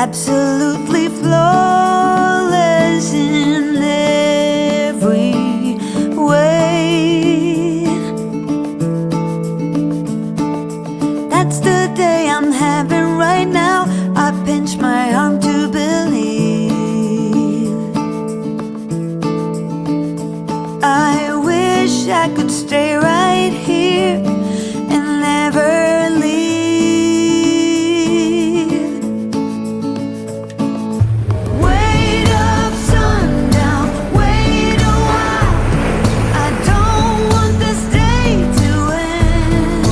absolutely flawless in every way. That's the day I'm having right now. I pinch my arm to believe. I wish I could stay right here and never leave. Wait up, sundown, wait a while. I don't want this day to end.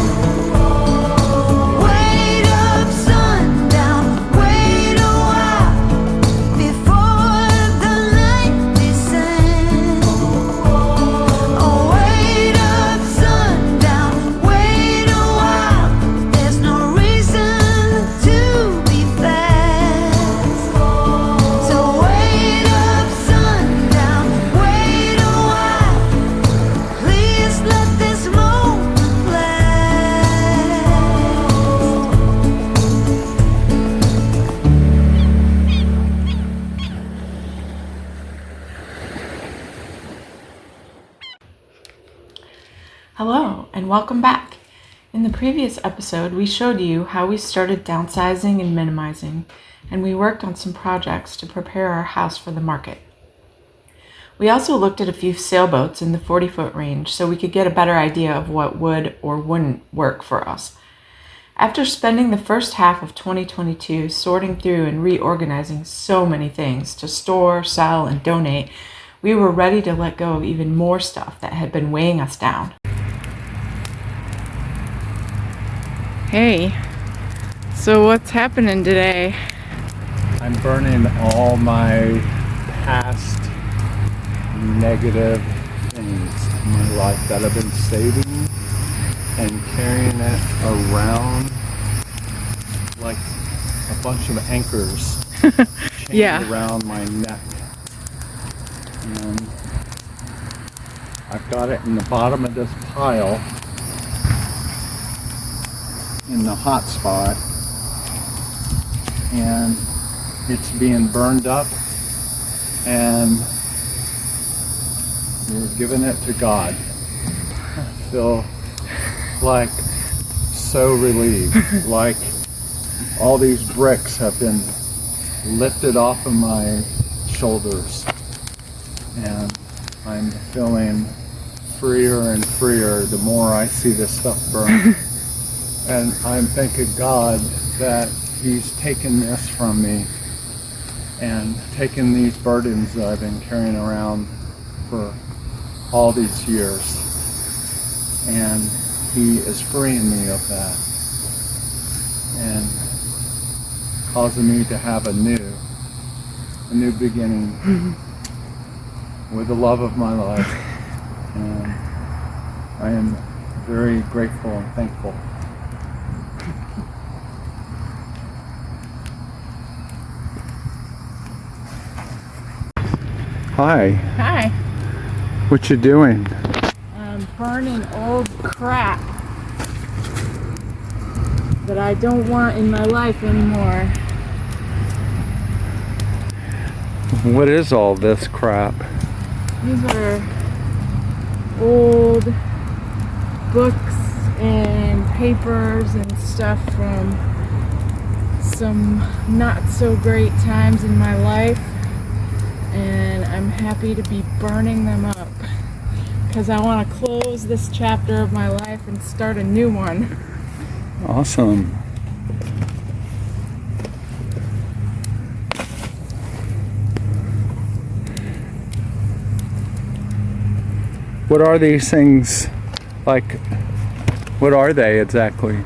Wait up, sundown, wait a while before the night descends. Oh, wait up, sundown, wait a while. There's no reason to be fast. So wait up, sundown, wait a while. Please let this moment last. Hello, and welcome back. In the previous episode, we showed you how we started downsizing and minimizing, and we worked on some projects to prepare our house for the market. We also looked at a few sailboats in the 40-foot range so we could get a better idea of what would or wouldn't work for us. After spending the first half of 2022 sorting through and reorganizing so many things to store, sell, and donate, we were ready to let go of even more stuff that had been weighing us down. Hey, so what's happening today? I'm burning all my past negative things in my life that I've been saving and carrying it around like a bunch of anchors chained Yeah. around my neck. And I've got it in the bottom of this pile in the hot spot, and it's being burned up, and we're giving it to God. I feel like so relieved, like all these bricks have been lifted off of my shoulders, and I'm feeling freer and freer the more I see this stuff burn. And I'm thanking God that He's taken this from me and taken these burdens that I've been carrying around for all these years. And He is freeing me of that and causing me to have a new beginning with the love of my life. And I am very grateful and thankful. Hi, Hi. what you doing? I'm burning old crap that I don't want in my life anymore. What is all this crap? These are old books and papers and stuff from some not so great times in my life, and I'm happy to be burning them up because I want to close this chapter of my life and start a new one. Awesome. What are these things like? What are they exactly?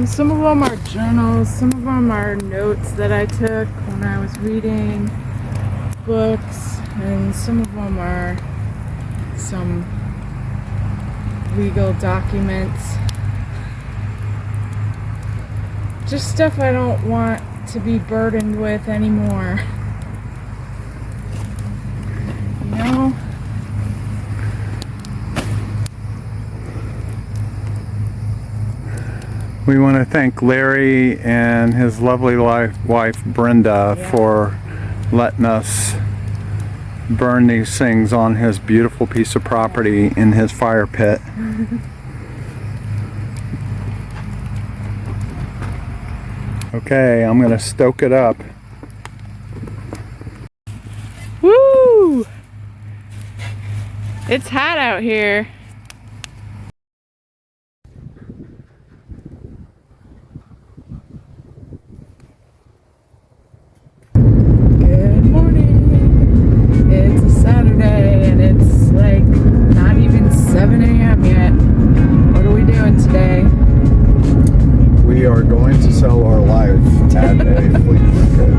Some of them are journals, some of them are notes that I took when I was reading books, and some of them are some legal documents. Just stuff I don't want to be burdened with anymore. You know? We want to thank Larry and his lovely wife Brenda for letting us burn these things on his beautiful piece of property in his fire pit. Okay, I'm gonna stoke it up. Woo! It's hot out here. Good morning. It's a Saturday and it's like not even 7 a.m. yet. What are we doing today? We are going to sell our life at a flea market.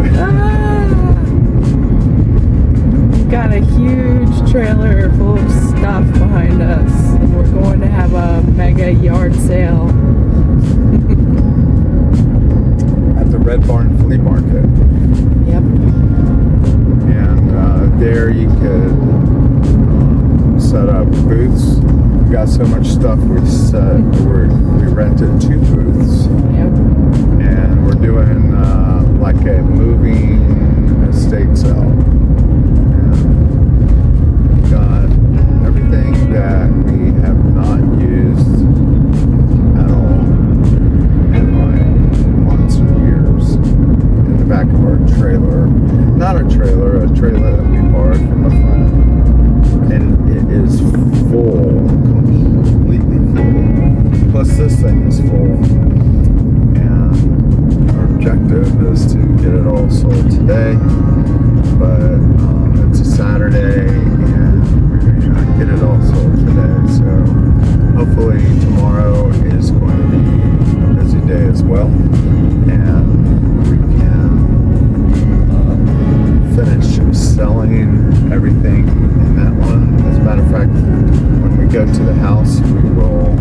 We've got a huge trailer full of stuff behind us, and we're going to have a mega yard sale. At the Red Barn Flea Market. Yep. And there you could set up booths. We got so much stuff we rented 2 booths. Yep. And we're doing like a moving estate sale. And got everything that we have not used at all in like months or years in the back of our trailer. Not a trailer that we borrowed from a friend. And it is full, completely full. Plus this thing is full. And our objective is to get it all sold today. But it's a Saturday and we're going to try and get it all sold today. So hopefully tomorrow is going to be a busy day as well. And we can finish selling everything in that one. As a matter of fact, when we go to the house, we will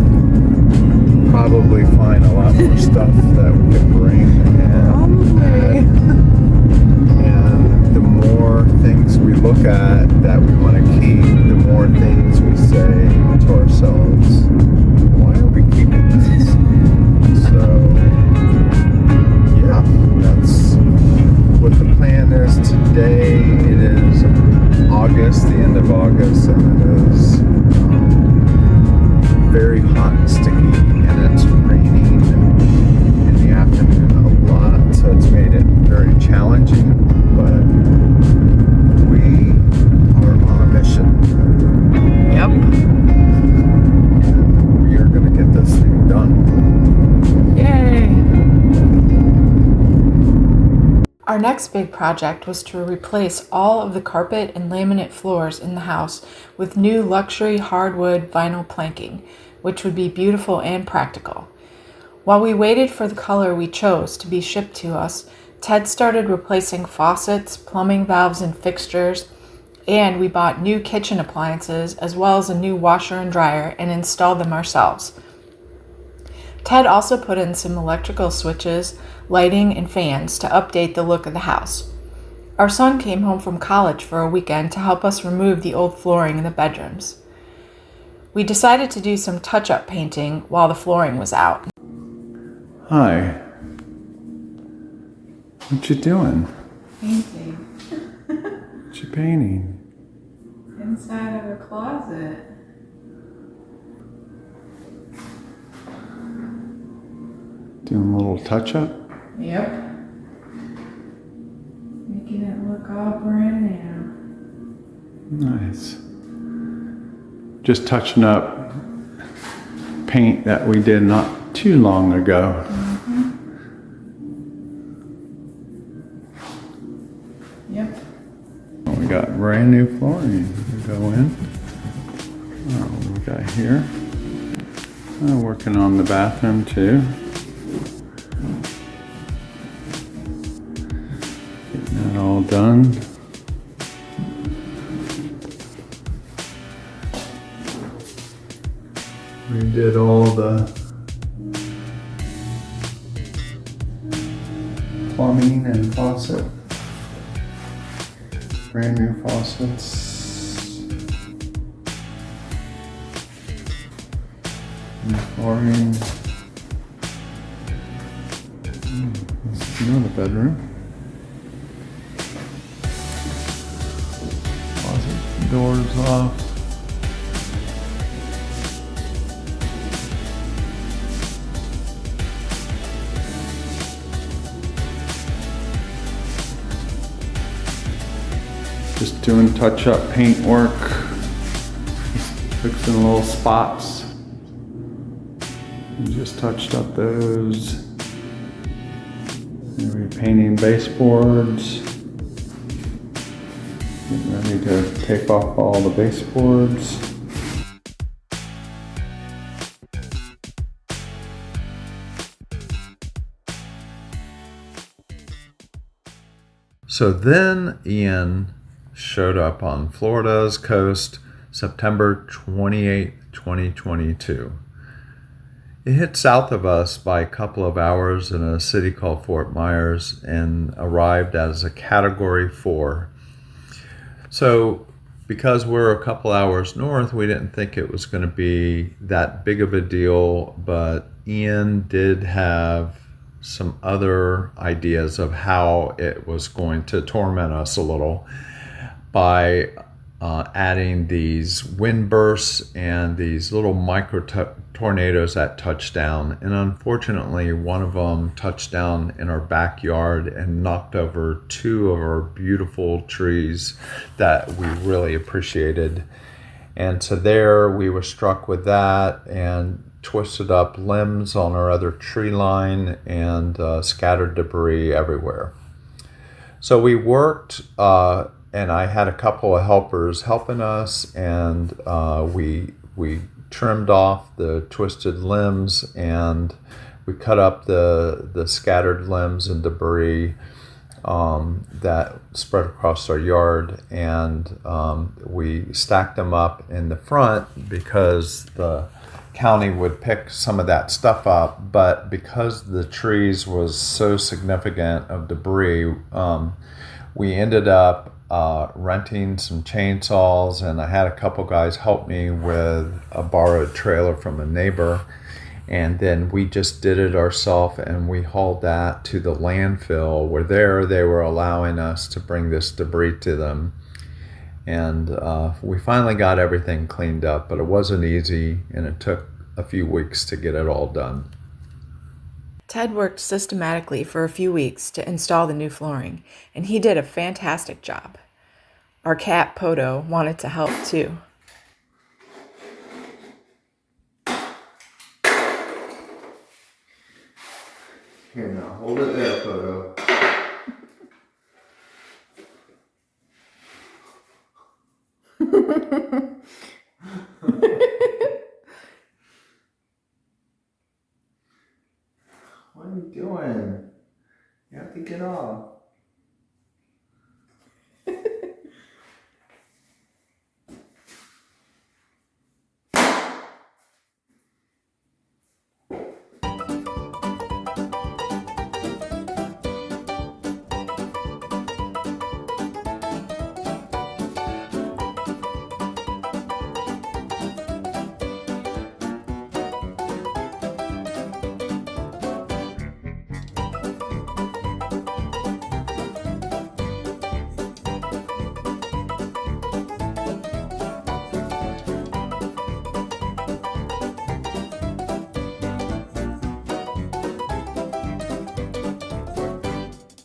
probably find a lot more stuff that we can bring and add. And the more things we look at that we want to keep, the more things we say to ourselves, why are we keeping this? So, yeah, that's what the plan is today. It is August, the end of August, and it is very hot and sticky, and it's raining in the afternoon a lot, so it's made it very challenging, but we are on a mission. Yep. And we are going to get this thing done. Yay! Our next big project was to replace all of the carpet and laminate floors in the house with new luxury hardwood vinyl planking, which would be beautiful and practical. While we waited for the color we chose to be shipped to us, Ted started replacing faucets, plumbing valves, and fixtures, and we bought new kitchen appliances as well as a new washer and dryer and installed them ourselves. Ted also put in some electrical switches, lighting, and fans to update the look of the house. Our son came home from college for a weekend to help us remove the old flooring in the bedrooms. We decided to do some touch-up painting while the flooring was out. Hi. What you doing? Painting. What you painting? Inside of a closet. Doing a little touch-up? Yep. Making it look all brand new. Nice. Just touching up paint that we did not too long ago. Yep. We got brand new flooring to go in. We got here. Working on the bathroom too. Getting that all done. We did all the plumbing and faucet. Brand new faucets. New flooring. Another bedroom. Closet doors off. Just doing touch-up paint work, fixing little spots. We just touched up those. And repainting baseboards. Getting ready to take off all the baseboards. So then Ian showed up on Florida's coast September 28, 2022. It hit south of us by a couple of hours in a city called Fort Myers and arrived as a Category 4. So because we're a couple hours north, we didn't think it was going to be that big of a deal, but Ian did have some other ideas of how it was going to torment us a little by adding these wind bursts and these little micro tornadoes that touched down. And unfortunately, one of them touched down in our backyard and knocked over two of our beautiful trees that we really appreciated. And so there we were struck with that and twisted up limbs on our other tree line and scattered debris everywhere. So we worked and I had a couple of helpers helping us, and we trimmed off the twisted limbs and we cut up the scattered limbs and debris that spread across our yard, and we stacked them up in the front because the county would pick some of that stuff up, but because the trees was so significant of debris, we ended up renting some chainsaws, and I had a couple guys help me with a borrowed trailer from a neighbor, and then we just did it ourselves, and we hauled that to the landfill where they were allowing us to bring this debris to them. And we finally got everything cleaned up, but it wasn't easy, and it took a few weeks to get it all done. Ted worked systematically for a few weeks to install the new flooring, and he did a fantastic job. Our cat, Poto, wanted to help too. Here, now, hold it there, Poto. What are you doing? You have to get off.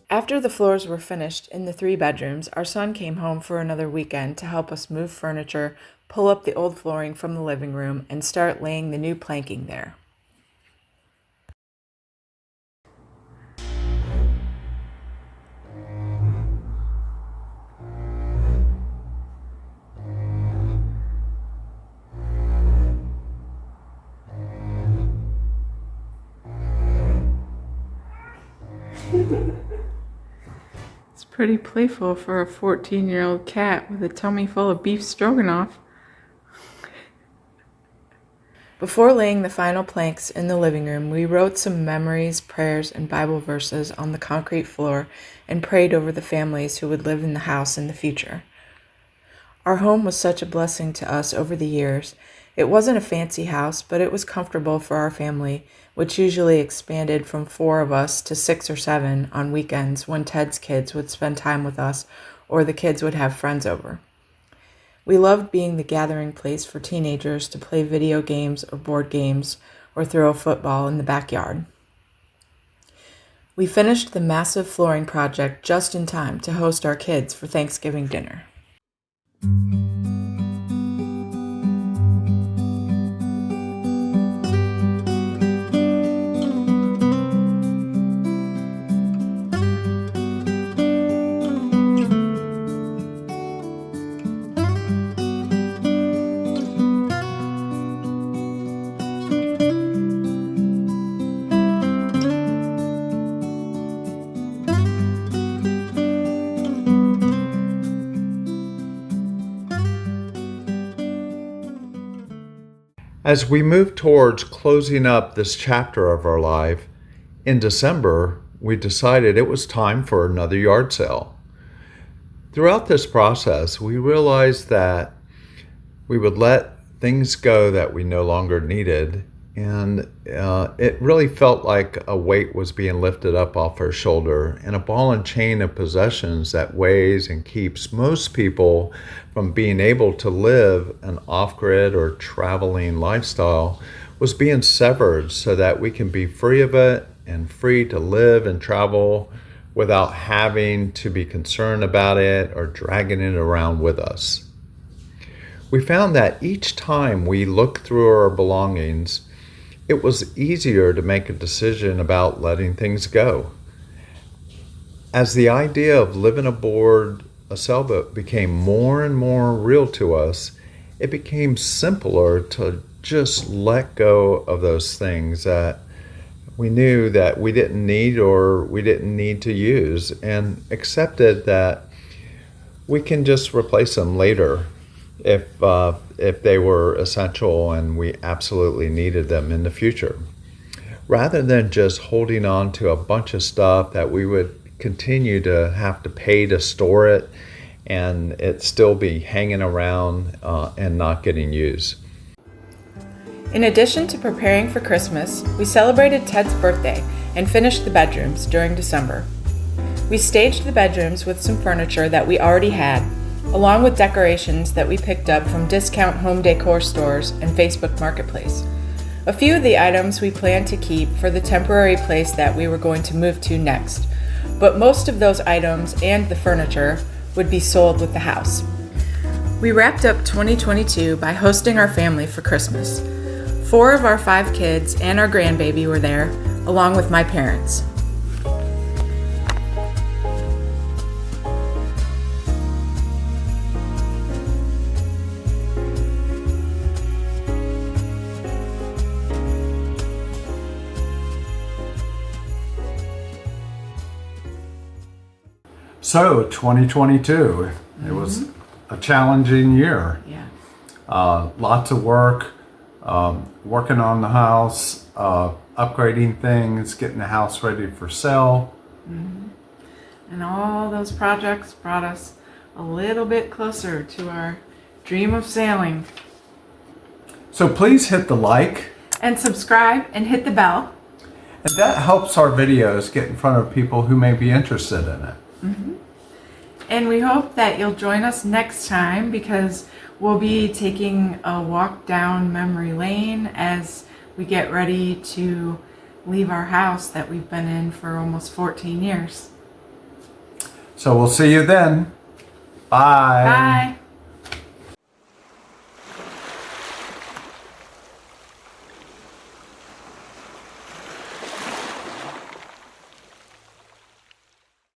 After the floors were finished in the 3 bedrooms, our son came home for another weekend to help us move furniture, pull up the old flooring from the living room, and start laying the new planking there. It's pretty playful for a 14-year-old cat with a tummy full of beef stroganoff. Before laying the final planks in the living room, we wrote some memories, prayers, and Bible verses on the concrete floor and prayed over the families who would live in the house in the future. Our home was such a blessing to us over the years, It wasn't a fancy house, but it was comfortable for our family, which usually expanded from 4 of us to 6 or 7 on weekends when Ted's kids would spend time with us or the kids would have friends over. We loved being the gathering place for teenagers to play video games or board games or throw a football in the backyard. We finished the massive flooring project just in time to host our kids for Thanksgiving dinner. As we move towards closing up this chapter of our life, in December, we decided it was time for another yard sale. Throughout this process, we realized that we would let things go that we no longer needed, and it really felt like a weight was being lifted up off our shoulder, and a ball and chain of possessions that weighs and keeps most people from being able to live an off-grid or traveling lifestyle was being severed so that we can be free of it and free to live and travel without having to be concerned about it or dragging it around with us. We found that each time we looked through our belongings, it was easier to make a decision about letting things go. As the idea of living aboard a sailboat became more and more real to us, it became simpler to just let go of those things that we knew that we didn't need or we didn't need to use, and accepted that we can just replace them later if they were essential and we absolutely needed them in the future, rather than just holding on to a bunch of stuff that we would continue to have to pay to store it and it still be hanging around and not getting used. In addition to preparing for Christmas, we celebrated Ted's birthday and finished the bedrooms during December. We staged the bedrooms with some furniture that we already had, along with decorations that we picked up from discount home decor stores and Facebook Marketplace. A few of the items we planned to keep for the temporary place that we were going to move to next, but most of those items and the furniture would be sold with the house. We wrapped up 2022 by hosting our family for Christmas. 4 of our 5 kids and our grandbaby were there, along with my parents. So 2022, it was a challenging year. Yeah. Lots of work, working on the house, upgrading things, getting the house ready for sale. And all those projects brought us a little bit closer to our dream of sailing. So please hit the like. And subscribe and hit the bell. And that helps our videos get in front of people who may be interested in it. And we hope that you'll join us next time, because we'll be taking a walk down memory lane as we get ready to leave our house that we've been in for almost 14 years. So we'll see you then. Bye. Bye.